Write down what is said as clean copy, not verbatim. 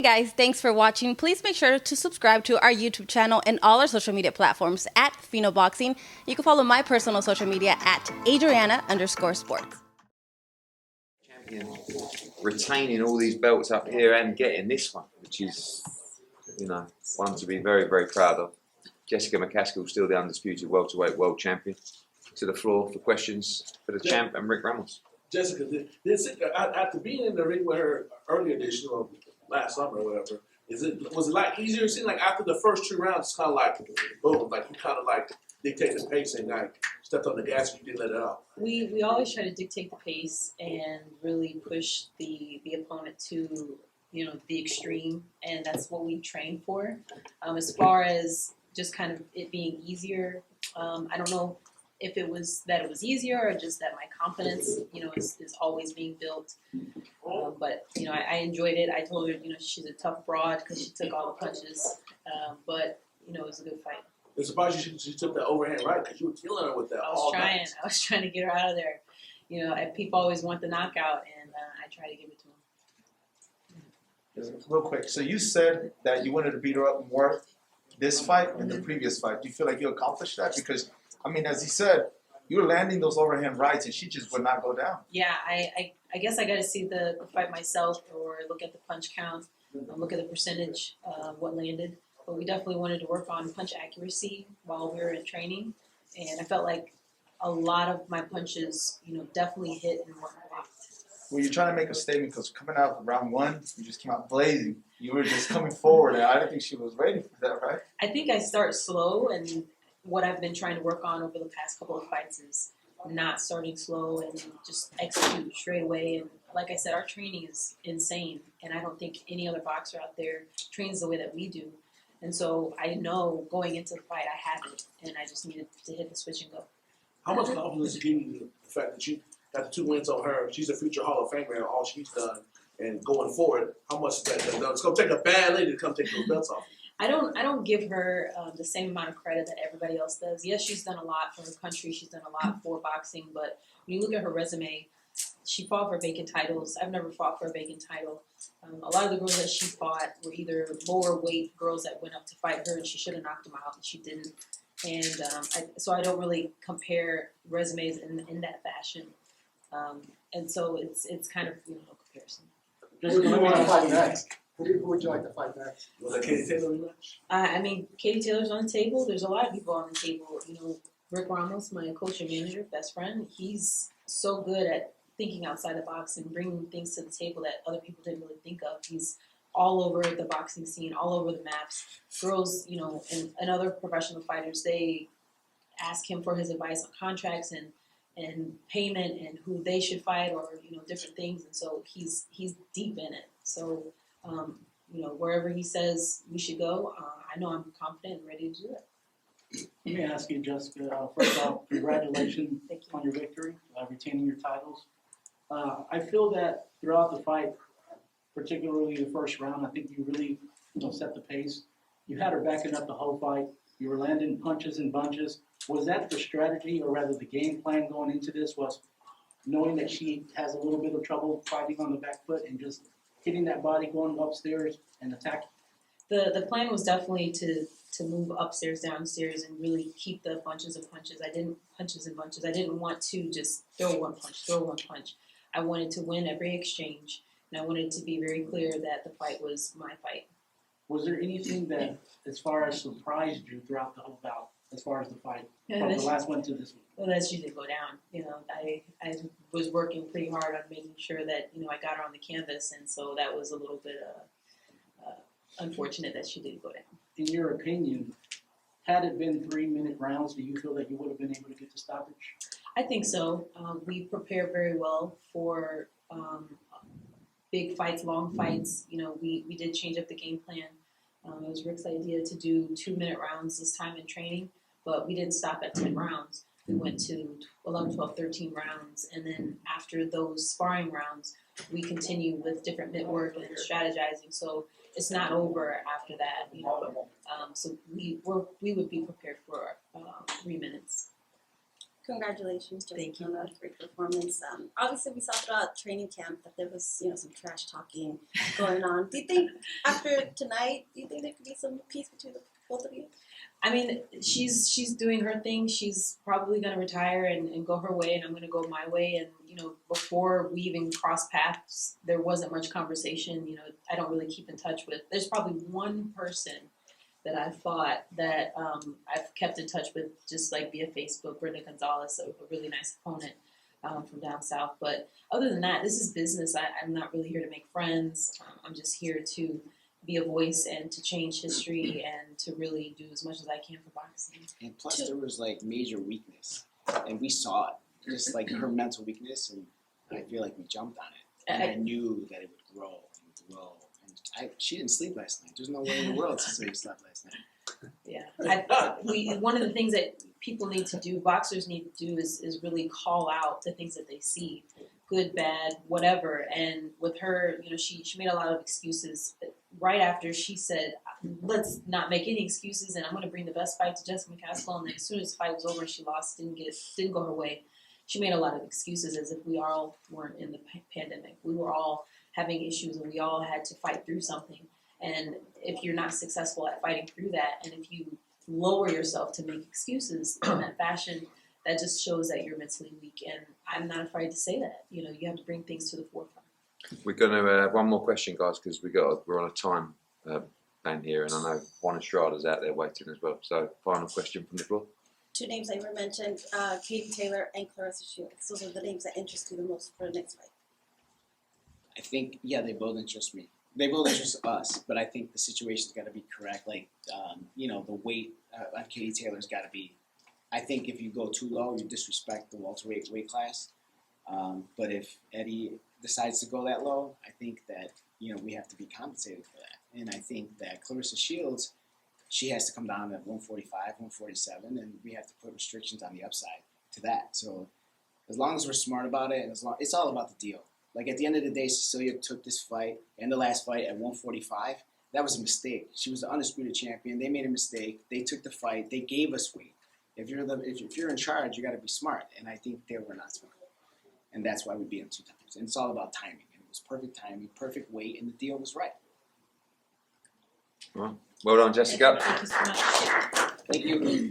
Guys, thanks for watching. Please make sure to subscribe to our YouTube channel and all our social media platforms at Fino Boxing. You can follow my personal social media at Adriana_sports. Champion retaining all these belts up here and getting this one, which is, one to be very, very proud of. Jessica McCaskill, still the undisputed welterweight world champion. To the floor for questions for the champ and Rick Ramos. Jessica, after being in the ring with her earlier edition of last summer or whatever, was it like easier? It seemed like after the first 2 rounds, it's kind of like boom, like you kind of like dictate the pace and like stepped on the gas and you didn't let it out. We always try to dictate the pace and really push the opponent to the extreme, and that's what we train for. As far as just kind of it being easier, I don't know if it was that it was easier or just that my confidence, is always being built. But I enjoyed it. I told her, she's a tough broad because she took all the punches. But it was a good fight. It's surprised she took that overhand right because you were killing her with that. I was trying to get her out of there. And people always want the knockout, and I try to give it to them. Real quick, so you said that you wanted to beat her up more this fight than the previous fight. Do you feel like you accomplished that? Because as he said, you were landing those overhand rights, and she just would not go down. Yeah, I guess I got to see the fight myself, or look at the punch count, look at the percentage, what landed. But we definitely wanted to work on punch accuracy while we were in training, and I felt like a lot of my punches, definitely hit and weren't blocked. Were you trying to make a statement? Because coming out of round 1, you just came out blazing. You were just coming forward, and I didn't think she was ready for that, right? I think I start slow, and what I've been trying to work on over the past couple of fights is not starting slow and just execute straight away. And like I said, our training is insane, and I don't think any other boxer out there trains the way that we do. And so I know going into the fight I had it, and I just needed to hit the switch and go. How much confidence did you give you the fact that you got the 2 wins on her? She's a future Hall of Famer and all she's done. And going forward, how much is that? It's going to take a bad lady to come take those belts off. I don't give her the same amount of credit that everybody else does. Yes, she's done a lot for her country. She's done a lot for boxing. But when you look at her resume, she fought for vacant titles. I've never fought for a vacant title. A lot of the girls that she fought were either lower weight girls that went up to fight her, and she should have knocked them out, and she didn't. And so I don't really compare resumes in that fashion. And so it's kind of no comparison. Who do you want to fight next? Who would you like to fight next? Was that Katie Taylor rematch? Katie Taylor's on the table. There's a lot of people on the table. Rick Ramos, my coach and manager, best friend, he's so good at thinking outside the box and bringing things to the table that other people didn't really think of. He's all over the boxing scene, all over the maps. Girls, and other professional fighters, they ask him for his advice on contracts and payment and who they should fight or different things. And so he's deep in it. So wherever he says we should go, I know I'm confident and ready to do it. Let me ask you, Jessica, first off, congratulations on your victory, retaining your titles. I feel that throughout the fight, particularly the first round, I think you really set the pace. You had her backing up the whole fight. You were landing punches and bunches. Was that the strategy, or rather the game plan going into this, was knowing that she has a little bit of trouble fighting on the back foot and just hitting that body, going upstairs and attacking? The plan was definitely to move upstairs, downstairs, and really keep the bunches and punches. I didn't want to just throw one punch. I wanted to win every exchange, and I wanted it to be very clear that the fight was my fight. Was there anything that, as far as surprised you throughout the whole bout, as far as the fight, from the last one to this one? Well, that's usually go down. I was working pretty hard on making sure that, I got her on the canvas, and so that was a little bit unfortunate that she did go down. In your opinion, had it been 3-minute rounds, do you feel that you would have been able to get the stoppage? I think so. We prepare very well for big fights, long fights. We did change up the game plan. It was Rick's idea to do 2-minute rounds this time in training, but we didn't stop at 10 rounds. We went to 11, 12, 13 rounds, and then after those sparring rounds, we continue with different mitt work and strategizing. So it's not over after that, So we would be prepared for 3 minutes. Congratulations, Thank Jessica, on a great performance. Obviously, we saw throughout training camp that there was, some trash talking going on. Do you think after tonight, there could be some peace between the both of you? I mean, she's doing her thing. She's probably gonna retire and go her way, and I'm gonna go my way. And before we even crossed paths, there wasn't much conversation. I don't really keep in touch with. There's probably one person that I fought that I've kept in touch with, just like via Facebook. Brenda Gonzalez, a really nice opponent from down south. But other than that, this is business. I'm not really here to make friends. I'm just here to be a voice and to change history and to really do as much as I can for boxing. And plus, there was like major weakness, and we saw it, just like her mental weakness, and I feel like we jumped on it. And I knew that it would grow and grow. And she didn't sleep last night. There's no way in the world Cecilia slept last night. Yeah, one of the things that people need to do, boxers need to do, is really call out the things that they see, good, bad, whatever. And with her, she made a lot of excuses. Right after she said, let's not make any excuses, and I'm going to bring the best fight to Jessica McCaskill. And then as soon as the fight was over and she lost, didn't go her way, she made a lot of excuses as if we all weren't in the pandemic. We were all having issues and we all had to fight through something. And if you're not successful at fighting through that, and if you lower yourself to make excuses in that fashion, that just shows that you're mentally weak. And I'm not afraid to say that. You have to bring things to the forefront. We're going to one more question, guys, because we're on a time ban here, and I know Juan Estrada's out there waiting as well. So, final question from the floor. Two names that were mentioned, Katie Taylor and Claressa Shields. Those are the names that interest you the most for the next fight. I think, they both interest me. They both interest us, but I think the situation's got to be correct. Like, the weight on Katie Taylor's got to be. I think if you go too low, you disrespect the welterweight weight class. But if Eddie decides to go that low, I think that we have to be compensated for that. And I think that Claressa Shields, she has to come down at 145, 147, and we have to put restrictions on the upside to that. So as long as we're smart about it, and it's all about the deal. Like at the end of the day, Cecilia took this fight and the last fight at 145. That was a mistake. She was the undisputed champion. They made a mistake. They took the fight. They gave us weight. If you're in charge, you got to be smart. And I think they were not smart. And that's why we beat them 2 times. And it's all about timing. And it was perfect timing, perfect weight, and the deal was right. Well done, Jessica. Thank you so much. Thank you.